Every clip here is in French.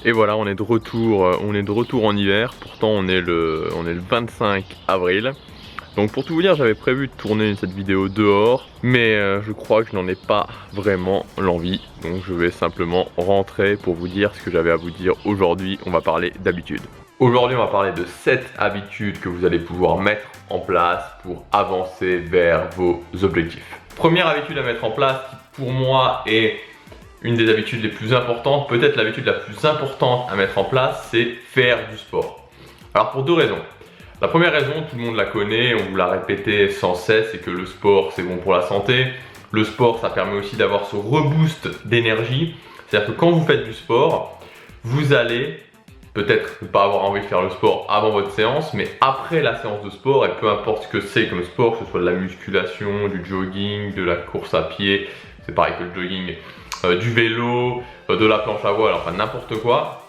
Et voilà, on est de retour en hiver. Pourtant on est le 25 avril. Donc pour tout vous dire, j'avais prévu de tourner cette vidéo dehors, mais je crois que je n'en ai pas vraiment l'envie. Donc je vais simplement rentrer pour vous dire ce que j'avais à vous dire aujourd'hui. On va parler d'habitudes. Aujourd'hui, on va parler de 7 habitudes que vous allez pouvoir mettre en place pour avancer vers vos objectifs. Première habitude à mettre en place, qui pour moi est une des habitudes les plus importantes, peut-être l'habitude la plus importante à mettre en place, c'est faire du sport. Alors pour deux raisons. La première raison, tout le monde la connaît, on vous l'a répété sans cesse, c'est que le sport c'est bon pour la santé. Le sport, ça permet aussi d'avoir ce reboost d'énergie. C'est-à-dire que quand vous faites du sport, vous allez peut-être ne pas avoir envie de faire le sport avant votre séance, mais après la séance de sport, et peu importe ce que c'est comme sport, que ce soit de la musculation, du jogging, de la course à pied, c'est pareil que le jogging, du vélo, de la planche à voile, enfin n'importe quoi,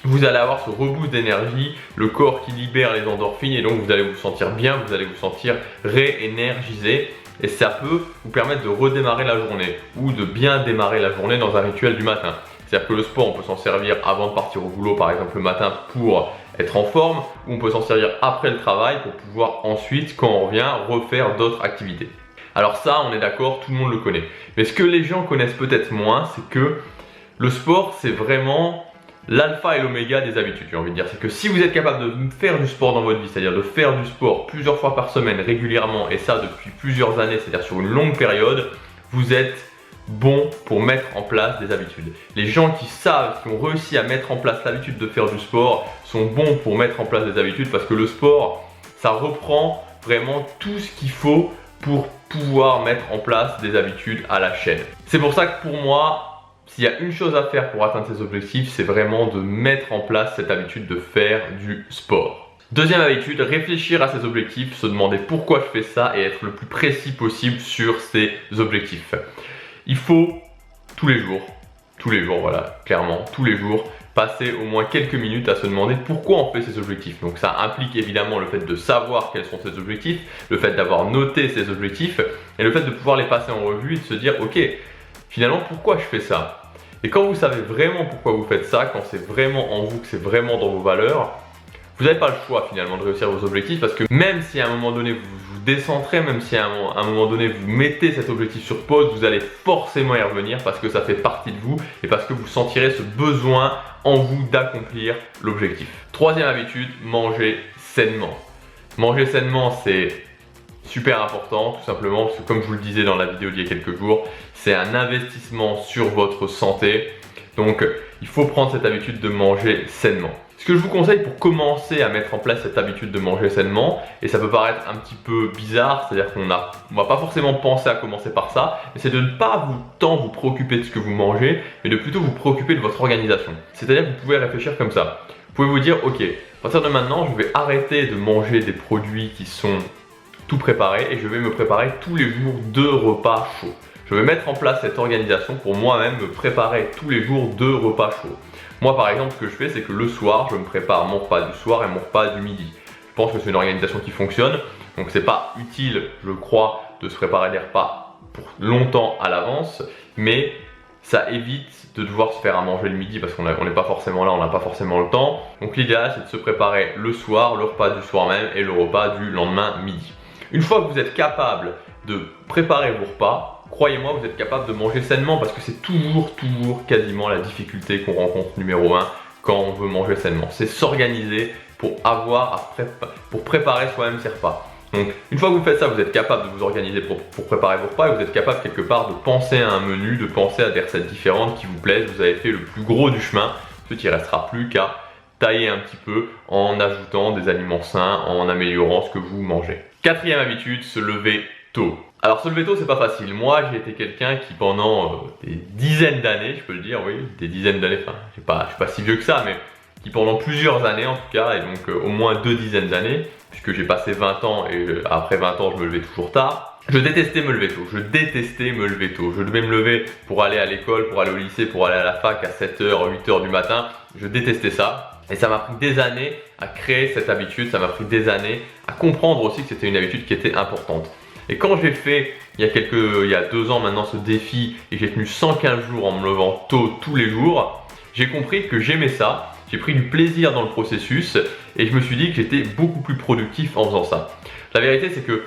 vous allez avoir ce reboost d'énergie, le corps qui libère les endorphines et donc vous allez vous sentir bien, vous allez vous sentir réénergisé et ça peut vous permettre de redémarrer la journée ou de bien démarrer la journée dans un rituel du matin. C'est-à-dire que le sport, on peut s'en servir avant de partir au boulot, par exemple le matin pour être en forme, ou on peut s'en servir après le travail pour pouvoir ensuite, quand on revient, refaire d'autres activités. Alors ça, on est d'accord, tout le monde le connaît. Mais ce que les gens connaissent peut-être moins, c'est que le sport, c'est vraiment l'alpha et l'oméga des habitudes, j'ai envie de dire. C'est que si vous êtes capable de faire du sport dans votre vie, c'est-à-dire de faire du sport plusieurs fois par semaine régulièrement, et ça depuis plusieurs années, c'est-à-dire sur une longue période, vous êtes bon pour mettre en place des habitudes. Les gens qui savent, qui ont réussi à mettre en place l'habitude de faire du sport, sont bons pour mettre en place des habitudes parce que le sport, ça reprend vraiment tout ce qu'il faut pour pouvoir mettre en place des habitudes à la chaîne. C'est pour ça que pour moi, s'il y a une chose à faire pour atteindre ses objectifs, c'est vraiment de mettre en place cette habitude de faire du sport. Deuxième habitude, réfléchir à ses objectifs, se demander pourquoi je fais ça et être le plus précis possible sur ses objectifs. Il faut tous les jours, voilà, clairement, tous les jours, passer au moins quelques minutes à se demander pourquoi on fait ces objectifs. Donc ça implique évidemment le fait de savoir quels sont ces objectifs, le fait d'avoir noté ces objectifs et le fait de pouvoir les passer en revue et de se dire ok, finalement pourquoi je fais ça? Et quand vous savez vraiment pourquoi vous faites ça, quand c'est vraiment en vous, que c'est vraiment dans vos valeurs, vous n'avez pas le choix finalement de réussir vos objectifs parce que même si à un moment donné vous vous décentrez, même si à un moment donné vous mettez cet objectif sur pause, vous allez forcément y revenir parce que ça fait partie de vous et parce que vous sentirez ce besoin en vous d'accomplir l'objectif. Troisième habitude, manger sainement. Manger sainement, c'est super important tout simplement parce que comme je vous le disais dans la vidéo d'il y a quelques jours, c'est un investissement sur votre santé. Donc il faut prendre cette habitude de manger sainement. Ce que je vous conseille pour commencer à mettre en place cette habitude de manger sainement, et ça peut paraître un petit peu bizarre, c'est-à-dire qu'on va pas forcément penser à commencer par ça, mais c'est de ne pas tant vous préoccuper de ce que vous mangez, mais de plutôt vous préoccuper de votre organisation. C'est-à-dire que vous pouvez réfléchir comme ça. Vous pouvez vous dire, ok, à partir de maintenant, je vais arrêter de manger des produits qui sont tout préparés et je vais me préparer tous les jours 2 repas chauds. Je vais mettre en place cette organisation pour moi-même me préparer tous les jours 2 repas chauds. Moi par exemple, ce que je fais, c'est que le soir, je me prépare mon repas du soir et mon repas du midi. Je pense que c'est une organisation qui fonctionne, donc c'est pas utile, je crois, de se préparer des repas pour longtemps à l'avance, mais ça évite de devoir se faire à manger le midi parce qu'on n'est pas forcément là, on n'a pas forcément le temps. Donc l'idéal, c'est de se préparer le soir, le repas du soir même et le repas du lendemain midi. Une fois que vous êtes capable de préparer vos repas, croyez-moi, vous êtes capable de manger sainement parce que c'est toujours quasiment la difficulté qu'on rencontre numéro 1 quand on veut manger sainement. C'est s'organiser pour préparer soi-même ses repas. Donc une fois que vous faites ça, vous êtes capable de vous organiser pour préparer vos repas et vous êtes capable quelque part de penser à un menu, de penser à des recettes différentes qui vous plaisent. Vous avez fait le plus gros du chemin, ensuite il ne restera plus qu'à tailler un petit peu en ajoutant des aliments sains, en améliorant ce que vous mangez. Quatrième habitude, se lever tôt. Alors se lever tôt, c'est pas facile. Moi, j'ai été quelqu'un qui pendant des dizaines d'années, je peux le dire, oui, des dizaines d'années, enfin, je suis pas si vieux que ça, mais qui pendant plusieurs années en tout cas, et donc au moins 2 dizaines d'années, puisque j'ai passé 20 ans et après 20 ans, je me levais toujours tard. Je détestais me lever tôt, je détestais me lever tôt. Je devais me lever pour aller à l'école, pour aller au lycée, pour aller à la fac à 7h, 8h du matin. Je détestais ça. Et ça m'a pris des années à créer cette habitude, ça m'a pris des années à comprendre aussi que c'était une habitude qui était importante. Et quand j'ai fait, il y a 2 ans maintenant, ce défi, et j'ai tenu 115 jours en me levant tôt tous les jours, j'ai compris que j'aimais ça, j'ai pris du plaisir dans le processus et je me suis dit que j'étais beaucoup plus productif en faisant ça. La vérité, c'est que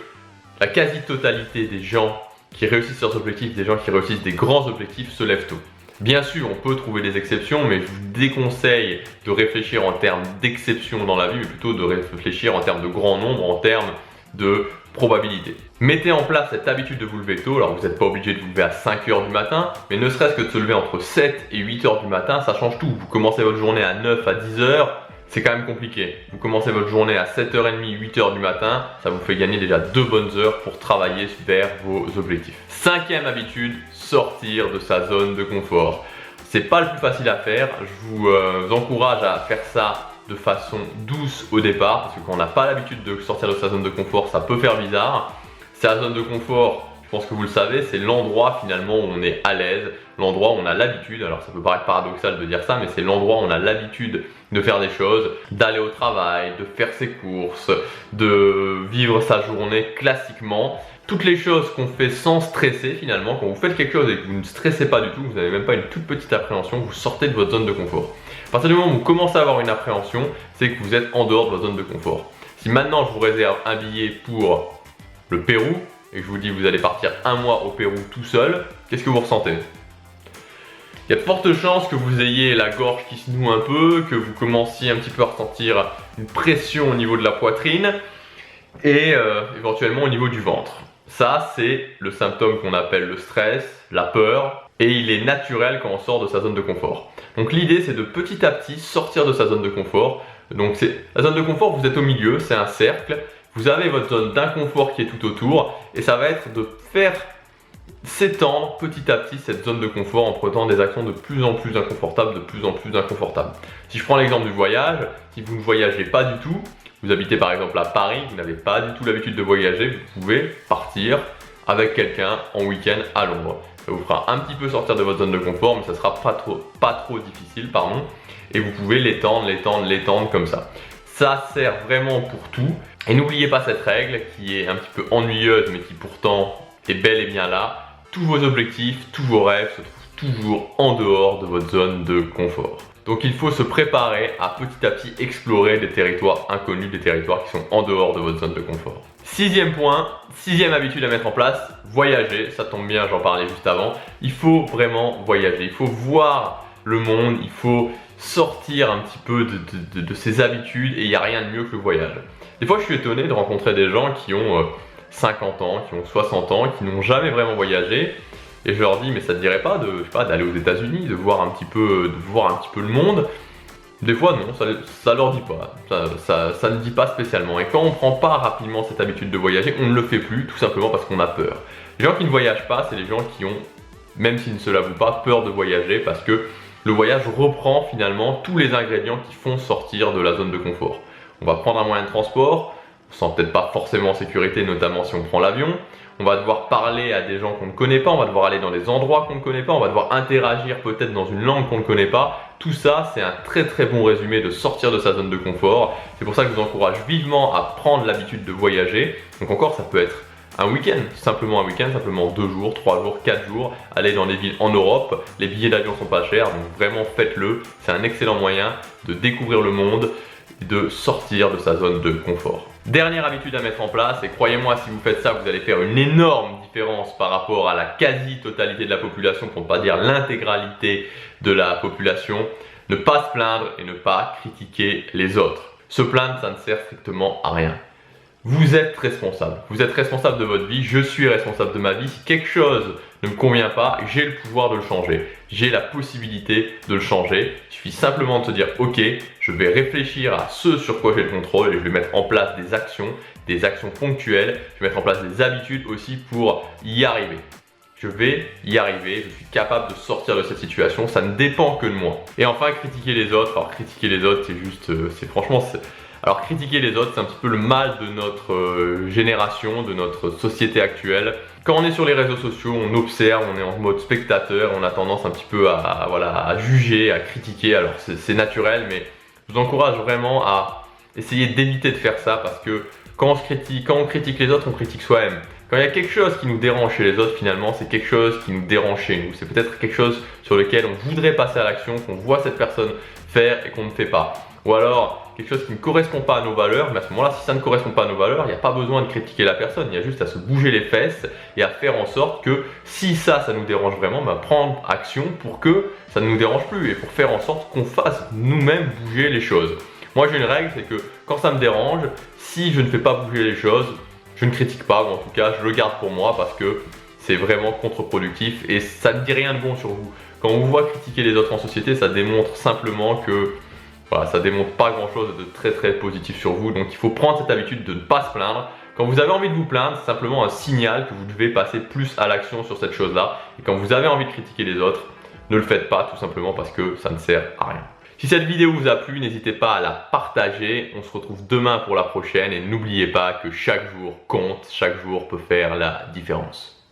la quasi-totalité des gens qui réussissent leurs objectifs, des gens qui réussissent des grands objectifs, se lèvent tôt. Bien sûr, on peut trouver des exceptions, mais je vous déconseille de réfléchir en termes d'exception dans la vie, mais plutôt de réfléchir en termes de grand nombre, en termes de probabilité. Mettez en place cette habitude de vous lever tôt. Alors vous n'êtes pas obligé de vous lever à 5 h du matin, mais ne serait-ce que de se lever entre 7 et 8 h du matin, ça change tout. Vous commencez votre journée à 9 à 10 h, c'est quand même compliqué. Vous commencez votre journée à 7h30, 8 h du matin, ça vous fait gagner déjà 2 bonnes heures pour travailler vers vos objectifs. 5e habitude, sortir de sa zone de confort. C'est pas le plus facile à faire, je vous encourage à faire ça de façon douce au départ, parce que quand on n'a pas l'habitude de sortir de sa zone de confort, ça peut faire bizarre. Sa zone de confort, je pense que vous le savez, c'est l'endroit finalement où on est à l'aise, l'endroit où on a l'habitude, alors ça peut paraître paradoxal de dire ça, mais c'est l'endroit où on a l'habitude de faire des choses, d'aller au travail, de faire ses courses, de vivre sa journée classiquement. Toutes les choses qu'on fait sans stresser finalement, quand vous faites quelque chose et que vous ne stressez pas du tout, vous n'avez même pas une toute petite appréhension, vous sortez de votre zone de confort. À partir du moment où vous commencez à avoir une appréhension, c'est que vous êtes en dehors de votre zone de confort. Si maintenant je vous réserve un billet pour le Pérou et que je vous dis que vous allez partir un mois au Pérou tout seul, qu'est-ce que vous ressentez? Il y a de fortes chances que vous ayez la gorge qui se noue un peu, que vous commenciez un petit peu à ressentir une pression au niveau de la poitrine et éventuellement au niveau du ventre. Ça, c'est le symptôme qu'on appelle le stress, la peur, et il est naturel quand on sort de sa zone de confort. Donc l'idée, c'est de petit à petit sortir de sa zone de confort. Donc la zone de confort, vous êtes au milieu, c'est un cercle. Vous avez votre zone d'inconfort qui est tout autour, et ça va être de faire s'étendre petit à petit cette zone de confort en prenant des actions de plus en plus inconfortables, Si je prends l'exemple du voyage, si vous ne voyagez pas du tout, vous habitez par exemple à Paris, vous n'avez pas du tout l'habitude de voyager, vous pouvez partir avec quelqu'un en week-end à Londres. Ça vous fera un petit peu sortir de votre zone de confort, mais ça sera pas trop difficile, et vous pouvez l'étendre comme ça. Ça sert vraiment pour tout. Et n'oubliez pas cette règle qui est un petit peu ennuyeuse, mais qui pourtant est bel et bien là. Tous vos objectifs, tous vos rêves se trouvent toujours en dehors de votre zone de confort. Donc il faut se préparer à petit explorer des territoires inconnus, des territoires qui sont en dehors de votre zone de confort. 6e point, 6e habitude à mettre en place, voyager. Ça tombe bien, j'en parlais juste avant. Il faut vraiment voyager, il faut voir le monde, il faut sortir un petit peu de ses habitudes, et il n'y a rien de mieux que le voyage. Des fois je suis étonné de rencontrer des gens qui ont 50 ans, qui ont 60 ans, qui n'ont jamais vraiment voyagé. Et je leur dis, mais ça te dirait pas d'aller aux États-Unis, de voir un petit peu le monde? Des fois non, ça leur dit pas, ça ne dit pas spécialement. Et quand on prend pas rapidement cette habitude de voyager, on ne le fait plus, tout simplement parce qu'on a peur. Les gens qui ne voyagent pas, c'est les gens qui ont, même s'ils ne se l'avouent pas, peur de voyager, parce que le voyage reprend finalement tous les ingrédients qui font sortir de la zone de confort. On va prendre un moyen de transport, on se sent peut-être pas forcément en sécurité, notamment si on prend l'avion. On va devoir parler à des gens qu'on ne connaît pas, on va devoir aller dans des endroits qu'on ne connaît pas, on va devoir interagir peut-être dans une langue qu'on ne connaît pas. Tout ça, c'est un très bon résumé de sortir de sa zone de confort. C'est pour ça que je vous encourage vivement à prendre l'habitude de voyager. Donc encore, ça peut être un week-end, simplement 2 jours, 3 jours, 4 jours, aller dans des villes en Europe. Les billets d'avion sont pas chers, donc vraiment faites-le. C'est un excellent moyen de découvrir le monde et de sortir de sa zone de confort. Dernière habitude à mettre en place, et croyez-moi, si vous faites ça, vous allez faire une énorme différence par rapport à la quasi-totalité de la population, pour ne pas dire l'intégralité de la population. Ne pas se plaindre et ne pas critiquer les autres. Se plaindre, ça ne sert strictement à rien. Vous êtes responsable. Vous êtes responsable de votre vie. Je suis responsable de ma vie. Si quelque chose ne me convient pas, j'ai le pouvoir de le changer. J'ai la possibilité de le changer. Il suffit simplement de se dire, ok, je vais réfléchir à ce sur quoi j'ai le contrôle et je vais mettre en place des actions ponctuelles. Je vais mettre en place des habitudes aussi pour y arriver. Je vais y arriver, je suis capable de sortir de cette situation, ça ne dépend que de moi. Et enfin, critiquer les autres. Alors critiquer les autres, c'est juste, alors critiquer les autres, c'est un petit peu le mal de notre génération, de notre société actuelle. Quand on est sur les réseaux sociaux, on observe, on est en mode spectateur, on a tendance un petit peu à juger, à critiquer. Alors c'est naturel, mais je vous encourage vraiment à essayer d'éviter de faire ça, parce que quand on critique les autres, on critique soi-même. Quand il y a quelque chose qui nous dérange chez les autres, finalement, c'est quelque chose qui nous dérange chez nous. C'est peut-être quelque chose sur lequel on voudrait passer à l'action, qu'on voit cette personne faire et qu'on ne fait pas. Ou alors, quelque chose qui ne correspond pas à nos valeurs, mais à ce moment-là, si ça ne correspond pas à nos valeurs, il n'y a pas besoin de critiquer la personne, il y a juste à se bouger les fesses et à faire en sorte que si ça nous dérange vraiment, prendre action pour que ça ne nous dérange plus et pour faire en sorte qu'on fasse nous-mêmes bouger les choses. Moi, j'ai une règle, c'est que quand ça me dérange, si je ne fais pas bouger les choses, je ne critique pas, ou en tout cas, je le garde pour moi parce que c'est vraiment contre-productif et ça ne dit rien de bon sur vous. Quand on vous voit critiquer les autres en société, ça démontre simplement que voilà, ça démontre pas grand chose de très positif sur vous. Donc il faut prendre cette habitude de ne pas se plaindre. Quand vous avez envie de vous plaindre, c'est simplement un signal que vous devez passer plus à l'action sur cette chose-là. Et quand vous avez envie de critiquer les autres, ne le faites pas tout simplement parce que ça ne sert à rien. Si cette vidéo vous a plu, n'hésitez pas à la partager. On se retrouve demain pour la prochaine et n'oubliez pas que chaque jour compte, chaque jour peut faire la différence.